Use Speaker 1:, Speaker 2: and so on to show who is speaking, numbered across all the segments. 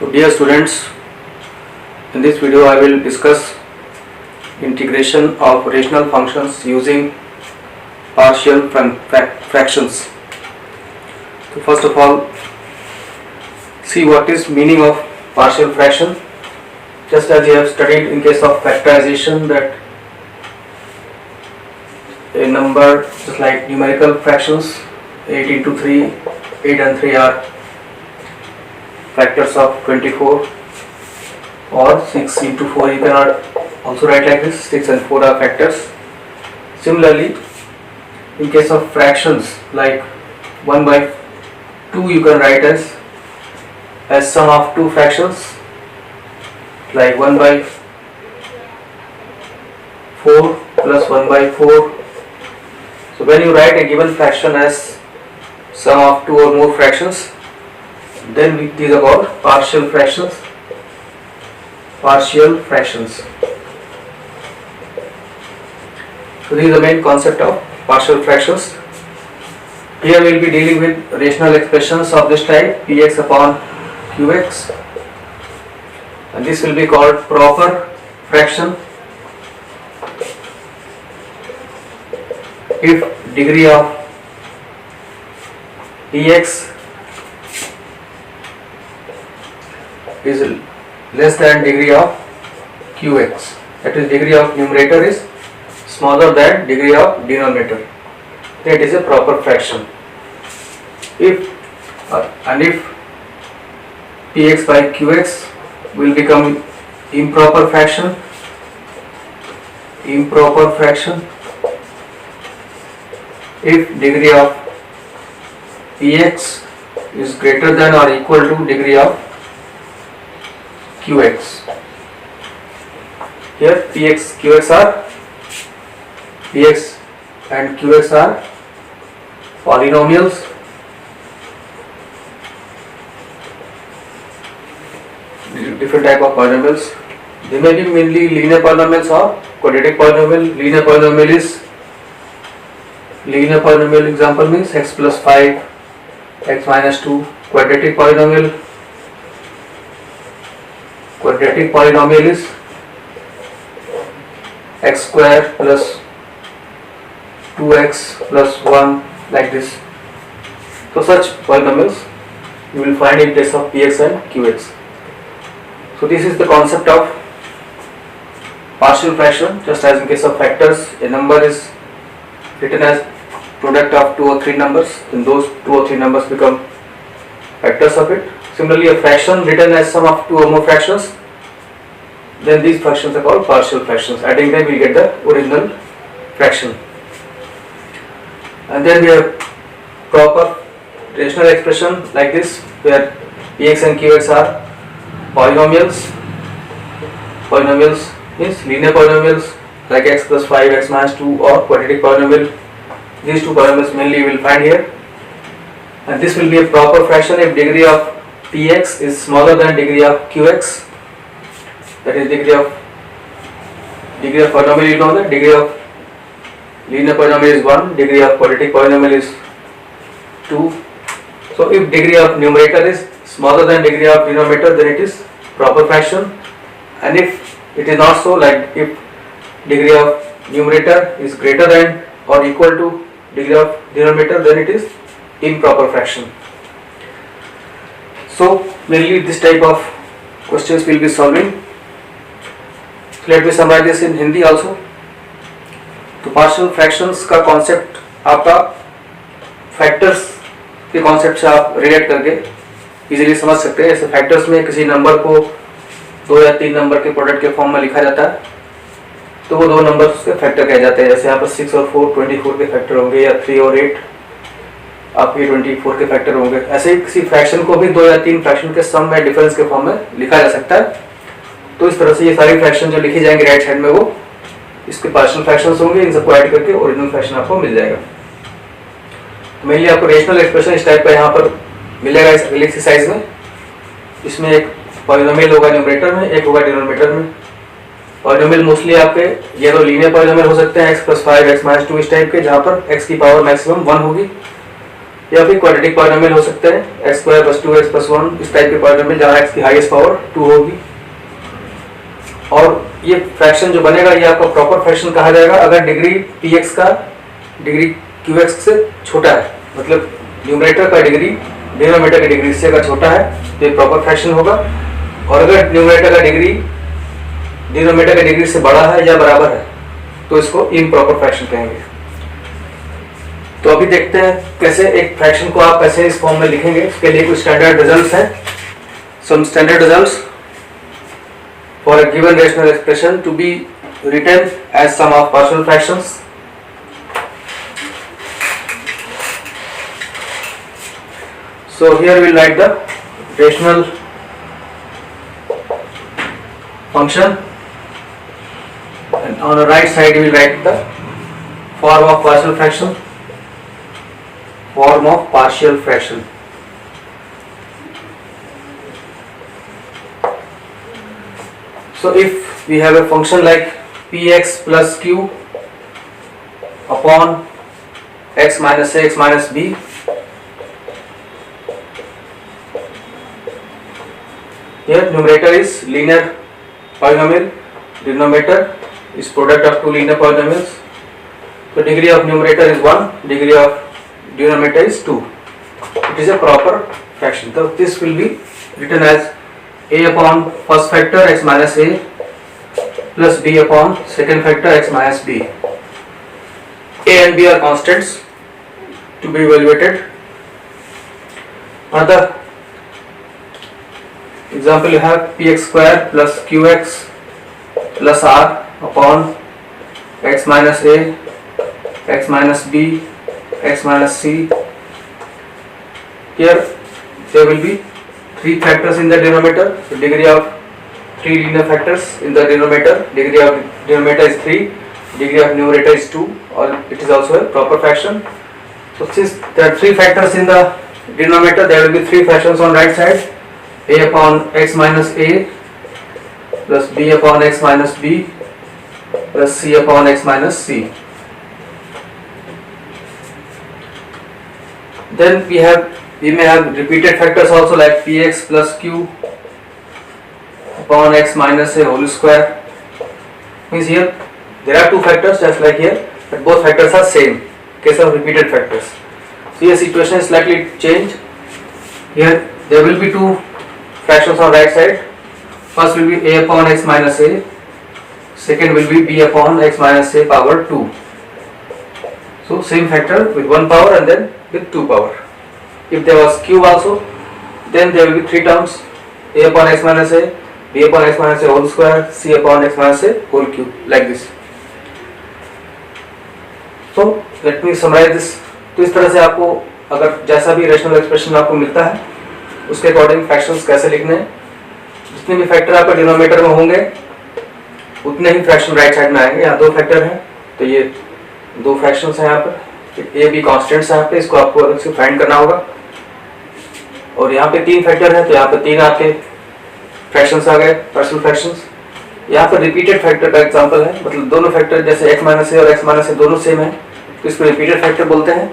Speaker 1: So dear students, in this video I will discuss integration of rational functions using partial fractions. So first of all, see what is meaning of partial fraction. Just as you have studied in case of factorization that a number just like numerical fractions 8 into 3, 8 and 3 are factors of 24, or 6 into 4 you cannot also write like this, 6 and 4 are factors. Similarly, in case of fractions like 1 by 2 you can write as sum of two fractions, like 1 by 4 plus 1 by 4. So when you write a given fraction as sum of two or more fractions, then these are called partial fractions. Partial fractions. So this is the main concept of partial fractions. Here we will be dealing with rational expressions of this type, px upon qx, and this will be called proper fraction if degree of px is less than degree of qx, that is degree of numerator is smaller than degree of denominator, that is a proper fraction. If px by qx will become improper fraction if degree of px is greater than or equal to degree of qx. Here px and qx are polynomials. Different type of polynomials. They may be mainly linear polynomials or quadratic polynomial. Linear polynomial example means x plus 5, x minus 2. Quadratic polynomial is x square plus 2x plus 1, like this. So such polynomials you will find in case of px and qx. So this is the concept of partial fraction. Just as in case of factors, a number is written as product of 2 or 3 numbers, then those 2 or 3 numbers become factors of it. Similarly, a fraction written as sum of 2 or more fractions, then these fractions are called partial fractions. Adding them we get the original fraction. And then we have proper rational expression like this, where px and qx are polynomials. Polynomials means linear polynomials like x plus 5, x minus 2, or quadratic polynomial. These two polynomials mainly you will find here. And this will be a proper fraction if degree of px is smaller than degree of qx. That is degree of polynomial, you know that degree of linear polynomial is 1, degree of quadratic polynomial is 2. So if degree of numerator is smaller than degree of denominator, then it is proper fraction. And if it is not so, like if degree of numerator is greater than or equal to degree of denominator, then it is improper fraction. So mainly this type of questions we will be solving. So let me summarize this in Hindi also. तो partial fractions का concept आपका factors के concept से आप relate करके easily समझ सकते हैं. जैसे फैक्टर्स में किसी नंबर को 2 या 3 नंबर के प्रोडक्ट के फॉर्म में लिखा जाता है, तो वो 2 नंबर उसके फैक्टर कहे जाते हैं. जैसे यहाँ पर 6 और 4 24 के फैक्टर होंगे, या 3 और 8 आपके 24 के फैक्टर होंगे. ऐसे ही किसी फ्रैक्शन को भी 2 या 3 फ्रैक्शन के सम में डिफरेंस के फॉर्म में लिखा जा सकता है. तो इस तरह से ये सारी फ्रैक्शन जो लिखी जाएंगे राइट साइड में, वो इसके पार्शियल फ्रैक्शंस होंगे. इन सबको ऐड करके ओरिजिनल फ्रैक्शन आपको मिल जाएगा. मेनली आपको रेशनल एक्सप्रेशन इस टाइप का यहाँ पर मिलेगा इस अगले एक्सरसाइज में. इसमें एक पॉलिनोमियल होगा न्यूमरेटर में, एक होगा डिनोमिनेटर में. पॉलिनोमियल मोस्टली आपके ये तो लीनियर पॉलिनोमियल हो सकते हैं, x + 5 x - 2 इस टाइप के, जहाँ पर x की पावर मैक्सिमम 1 होगी. या फिर क्वाड्रेटिक पॉलिनोमियल हो सकते हैं, x square plus 2x plus 1 इस टाइप के पॉलिनोमियल जहाँ x की हाईएस्ट पावर 2 होगी। और ये फ्रैक्शन जो बनेगा ये आपका प्रॉपर फ्रैक्शन कहा जाएगा अगर डिग्री px का डिग्री qx से छोटा है, मतलब न्यूमरेटर का डिग्री डिनोमिनेटर की डिग्री से अगर छोटा है तो ये प्रॉपर फ्रैक्शन होगा, और अगर न्यूमरेटर का डिग्री डिनोमिनेटर की डिग्री से बड़ा है या बराबर है तो इसको इम्प्रॉपर फ्रैक्शन कहेंगे। तो अभी देखते हैं कैसे एक फ्रैक्शन को आप कैसे इस फॉर्म में लिखेंगे। इसके लिए कुछ स्टैंडर्ड रिजल्ट्स हैं। Some standard results for a given rational expression to be written as sum of partial fractions. So here we will write the rational function, and on the right side we will write the form of partial fraction. Form of partial fraction. So if we have a function like px plus q upon x minus a x minus b, here numerator is linear polynomial, denominator is product of two linear polynomials. So degree of numerator is 1, degree of denominator is 2. It is a proper fraction. So this will be written as a upon first factor x minus a plus b upon second factor x minus b. A and b are constants to be evaluated. Another example, you have px square plus qx plus r upon x minus a, x minus b, x minus c. Here there will be three factors in the denominator. So degree of three linear factors in the denominator. Degree of denominator is 3, degree of numerator is 2, or it is also a proper fraction. So since there are three factors in the denominator, there will be three fractions on right side. A upon x minus a plus b upon x minus b plus c upon x minus c. Then we may have repeated factors also like px plus q upon x minus a whole square. Means here there are two factors just like here, but both factors are same. Case of repeated factors. So here situation is slightly changed. Here there will be two fractions on right side. First will be a upon x minus a, second will be b upon x minus a power 2. So same factor with one power and then with two power. If there was cube also, then there will be three terms: a upon x minus a, b upon x minus a whole square, c upon x minus a whole cube, like this. So let me summarize this. तो इस तरह से आपको अगर जैसा भी rational expression आपको मिलता है उसके अकॉर्डिंग फ्रैक्शंस कैसे लिखने हैं। जितने भी फैक्टर आपके डिनोमिनेटर में होंगे उतने ही फ्रैक्शन राइट साइड में आएंगे। यहाँ दो फैक्टर हैं तो ये दो फ्रैक्शंस हैं यहाँ पर, ए बी कॉन्स्टेंट्स हैं यहाँ पे, इसको आपको अलग से फाइंड करना होगा। और यहाँ पे तीन फैक्टर हैं तो यहाँ पे तीन आपके फ्रैक्शंस आ गए, पार्शियल फ्रैक्शंस। यहाँ पर रिपीटेड फैक्टर का एग्जांपल है, मतलब दोनों फैक्टर जैसे x माइनस ए और x माइनस ए दोनों सेम है तो इसको रिपीटेड फैक्टर बोलते हैं।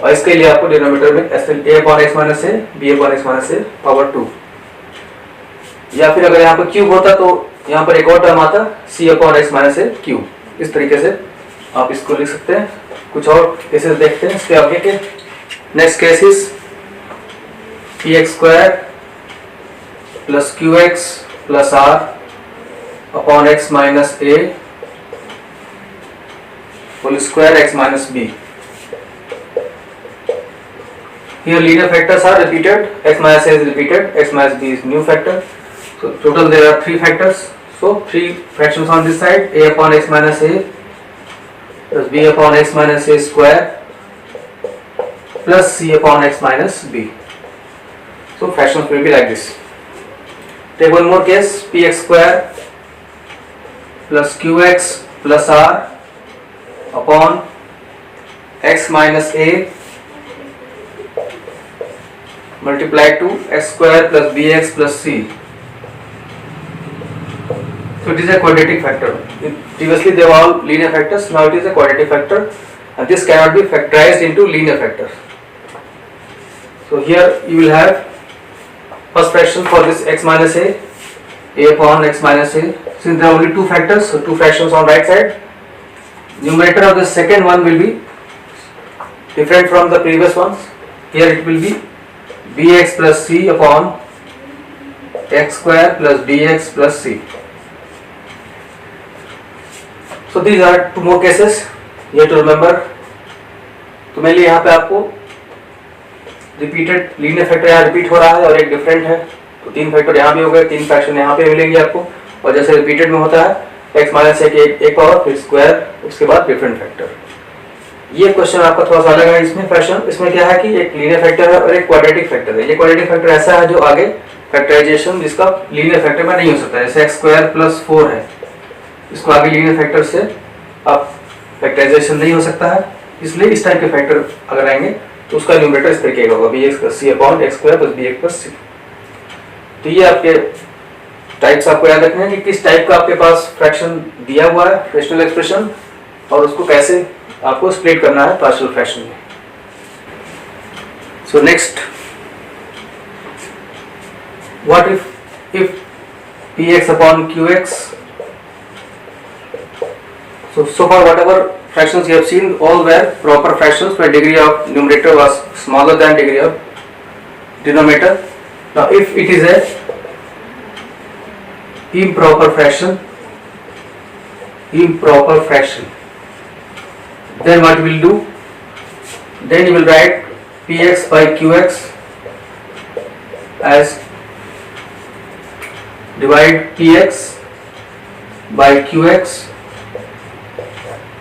Speaker 1: और इसके लिए आपको डिनोमिनेटर में a upon x minus A, b upon x minus A power 2, या फिर अगर यहाँ पर क्यूब होता तो यहाँ पर एक और टर्म आता c अपॉन x माइनस ए क्यूब। इस तरीके से आप इसको लिख सकते हैं। कुछ और केसेस देखते हैं इसके आगे के। Next case is px square plus qx plus r upon x minus a whole square x minus b. Here linear factors are repeated, x minus a is repeated, x minus b is new factor. So total there are three factors. So three fractions on this side: a upon x minus a plus b upon x minus a square plus c upon x minus b. So fractions will be like this. Take one more case: px square plus qx plus r upon x minus a multiplied to x square plus bx plus c. So it is a quadratic factor. Previously they were all linear factors, now it is a quadratic factor, and this cannot be factorized into linear factors. So here you will have first fraction for this x minus a upon x minus a. Since there are only two factors, so two fractions on right side. Numerator of the second one will be different from the previous ones. Here it will be bx plus c upon x square plus dx plus c. So these are two more cases you have to remember. तो मेरे लिए यहाँ पे आपको repeated linear factor यहाँ repeat हो रहा है और एक डिफरेंट है, तो तीन फैक्टर यहाँ भी हो गए, तीन फ्रैक्शन यहाँ पे मिलेंगे आपको, और जैसे रिपीटेड में होता है x माइनस एक पावर फिर स्क्वायर उसके बाद डिफरेंट फैक्टर। ये क्वेश्चन आपका थोड़ा सा अलग है इसमें फ्रैक्शन। इसमें क्या है कि एक लीनियर फैक्टर है और एक क्वाड्रेटिक फैक्टर है। ये क्वाड्रेटिक फैक्टर ऐसा है जो आगे फैक्टराइजेशन जिसका लीनियर फैक्टर में नहीं हो सकता, जैसे x स्क्वायर प्लस 4 है, इसको आगे लीनियर फैक्टर से आप फैक्टराइजेशन नहीं हो सकता है, इसलिए इस टाइप के फैक्टर अगर आएंगे तो उसका न्यूमरेटर इस तरीके का होगा bx plus c upon x square plus bx plus c। तो ये आपके टाइप्स आपको याद रखना है कि किस टाइप का आपके पास फ्रैक्शन दिया हुआ है फ्रैक्शनल एक्सप्रेशन, और उसको कैसे आपको स्प्लिट करना है पार्शियल फ्रैक्शन में। So next, what if px upon qx। So far whatever fractions you have seen all were proper fractions where degree of numerator was smaller than degree of denominator. Now if it is a improper fraction, then what we will do, then you will write px by qx as divide px by qx,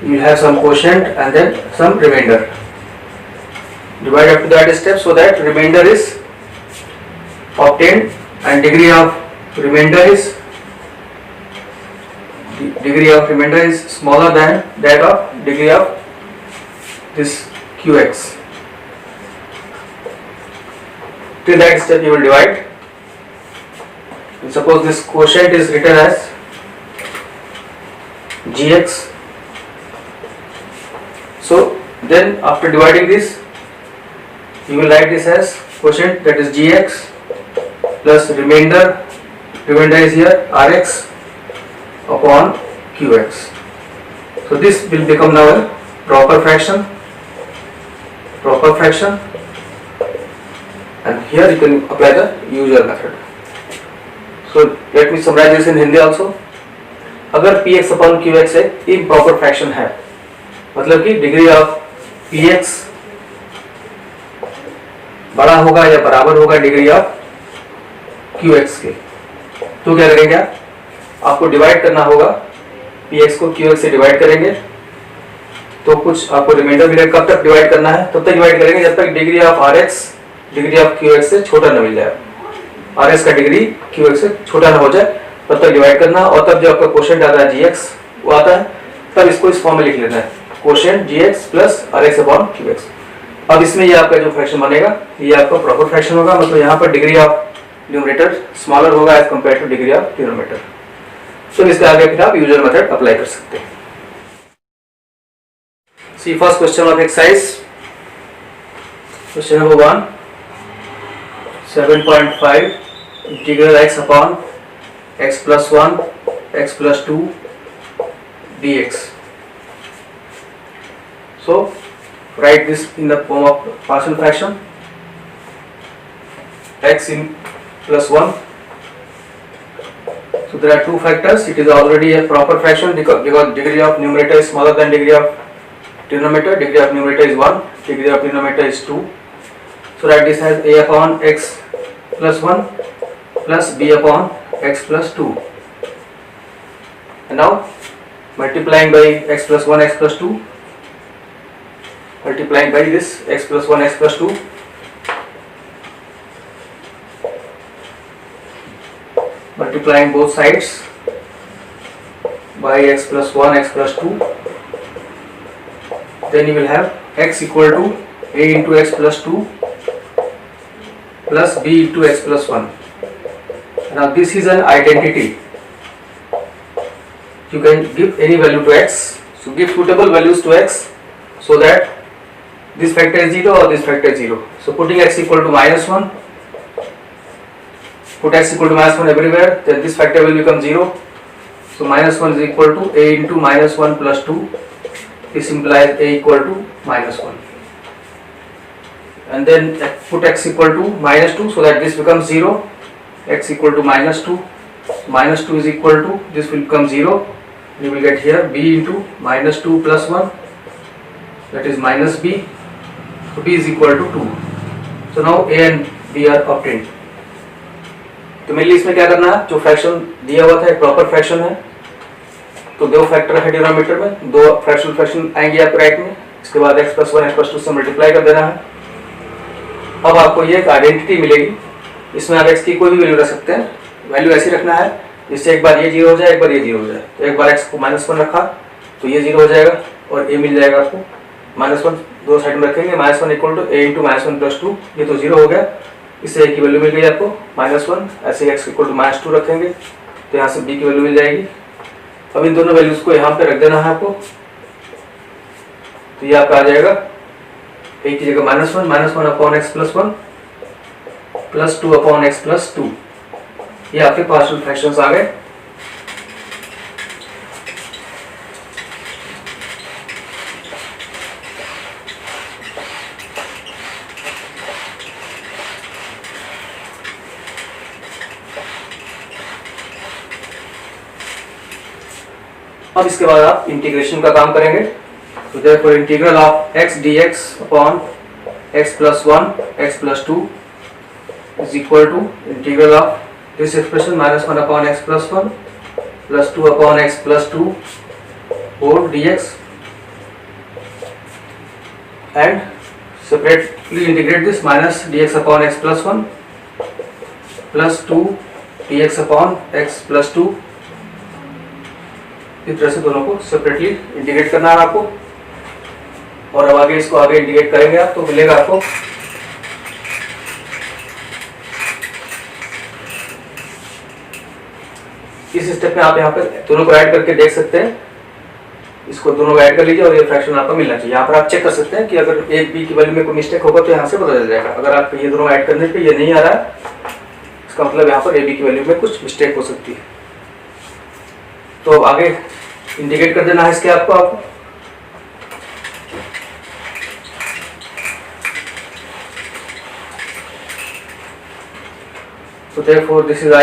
Speaker 1: you will have some quotient and then some remainder. Divide up to that step so that remainder is obtained and degree of remainder is smaller than that of degree of this qx. Till that step you will divide. And suppose this quotient is written as gx. So then after dividing this you will write this as quotient, that is gx plus remainder is here rx upon qx. So this will become now a proper fraction, and here you can apply the usual method. So let me summarize this in Hindi also. अगर px upon qx एक improper fraction है, मतलब कि degree of px बड़ा होगा या बराबर होगा डिग्री ऑफ qx के, तो क्या करेंगे आपको डिवाइड करना होगा, px को qx से डिवाइड करेंगे तो कुछ आपको रिमाइंडर मिलेगा। कब तक डिवाइड करना है, तब तक डिवाइड करेंगे जब तक degree of rx degree of qx से छोटा न मिल जाए, rx का डिग्री qx से छोटा ना हो जाए, तब तक डिवाइड करना। और तब जो आपका क्वोशिएंट आता है gx वो आता है, तब इसको इस फॉर्म में लिख लेना है, quotient gx plus rx upon qx। अब इसमें ये आपका जो फ्रैक्शन बनेगा ये आपका प्रॉपर फ्रैक्शन होगा, मतलब यहाँ पर डिग्री ऑफ न्यूमरेटर स्मॉलर होगा as compare to degree of denominator. तो इसके आगे फिर आप यूजुअल मेथड अप्लाई कर सकते हैं। See first question of exercise, question number 1, 7.5 integral x upon x plus 1 x plus 2 dx. So write this in the form of partial fraction, x in plus 1. So there are two factors, it is already a proper fraction because degree of numerator is smaller than degree of denominator. Degree of numerator is 1, degree of denominator is 2. So write this as a upon x plus 1 plus b upon x plus 2. And now multiplying by x plus 1 x plus 2, multiplying by this x plus 1 x plus 2, multiplying both sides by x plus 1 x plus 2, then you will have x equal to a into x plus 2 plus b into x plus 1. Now this is an identity. You can give any value to x. So give suitable values to x so that this factor is 0 or this factor is 0. So putting x equal to -1, put x equal to -1 everywhere, then this factor will become 0. So -1 is equal to a into -1 plus 2. This implies a equal to -1. And then put x equal to -2 so that this becomes 0. X equal to -2. -2 is equal to, this will become 0. You will get here b into -2 plus 1, that is minus b. So b is equal to 2. So now a and b are obtained. तो mainly इसमें क्या करना है, जो fraction दिया हुआ था एक प्रॉपर फ्रैक्शन है, तो दो फैक्टर है डिनोमिनेटर में, दो फ्रैक्शनल फ्रैक्शन आएंगे आपके राइट में, इसके बाद x प्लस 1 x प्लस 2 से मल्टीप्लाई कर देना है. अब आपको ये एक आइडेंटिटी मिलेगी, इसमें आप x की कोई भी वैल्यू रख सकते हैं. वैल्यू ऐसी रखना है जिससे एक बार ये 0 हो जाए, एक बार ये 0 हो जाए. तो एक बार x को -1 रखा तो ये 0 हो जाएगा और a मिल जाएगा आपको. -1 दो साइड में रखेंगे, -1 equal to a into -1 plus 2, ये तो 0 हो गया, इससे a की वैल्यू मिल गई आपको -1. ऐसे x इक्वल टू -2 रखेंगे तो यहाँ से b की वैल्यू मिल जाएगी. अब इन दोनों वैल्यूज को यहाँ पे रख देना है आपको, तो ये आपका आ जाएगा a की जगह -1 upon x plus 1 plus 2 upon x plus 2. ये आपके पार्शियल फ्रैक्शंस आ गए. अब इसके बाद आप इंटीग्रेशन का काम करेंगे. तो therefore integral of x dx upon x plus 1 x plus 2 is equal to integral of this expression -1 upon x plus 1 plus 2 upon x plus 2 whole dx, and separately integrate this minus dx upon x plus 1 plus 2 dx upon x plus 2. इस तरह से दोनों को separately integrate करना है आपको. और अब आगे इसको आगे इंटीग्रेट करेंगे आप तो मिलेगा आपको इस स्टेप में. आप यहाँ पे दोनों को ऐड करके देख सकते हैं, इसको दोनों को ऐड कर लीजिए और ये फ्रैक्शन आपको मिलना चाहिए. यहाँ पर आप चेक कर सकते हैं कि अगर एक बी की वैल्यू में कोई मिस्टेक होगा तो यहाँ से पता चल जाएगा. अगर आप ये दोनों ऐड करने पे ये नहीं आ रहा है, इसका मतलब यहाँ पर ए बी की वैल्यू में कुछ मिस्टेक हो सकती है. तो अब आगे इंटीग्रेट कर देना है इसके आपको. So therefore this is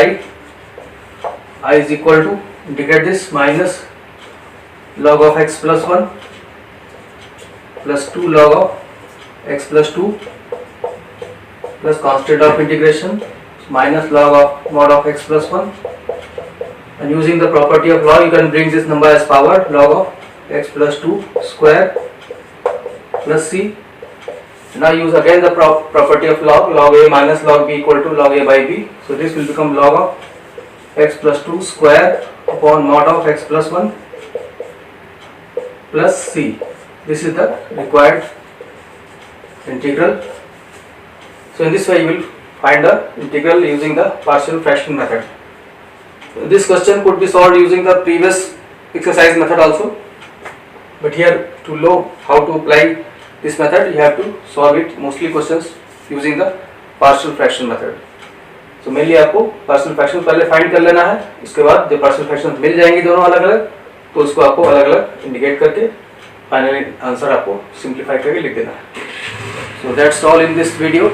Speaker 1: I is equal to integrate this minus log of x plus 1 plus 2 log of x plus 2 plus constant of integration minus log of mod of x plus 1, and using the property of log you can bring this number as power log of x plus 2 square plus c. Now use again the property of log a minus log b equal to log a by b. So this will become log of x plus 2 square upon mod of x plus 1 plus c. This is the required integral. So in this way you will find the integral using the partial fraction method. This question could be solved using the previous exercise method also, but here to know how to apply this method you have to solve it mostly questions using the partial fraction method. So mainly आपको partial fraction पहले find कर लेना है, इसके बाद जब partial fraction मिल जाएंगी दोनों अलग अलग तो उसको आपको अलग अलग इंडिकेट करके फाइनली आंसर आपको सिंप्लीफाई करके लिख देना है. So that's all in this video.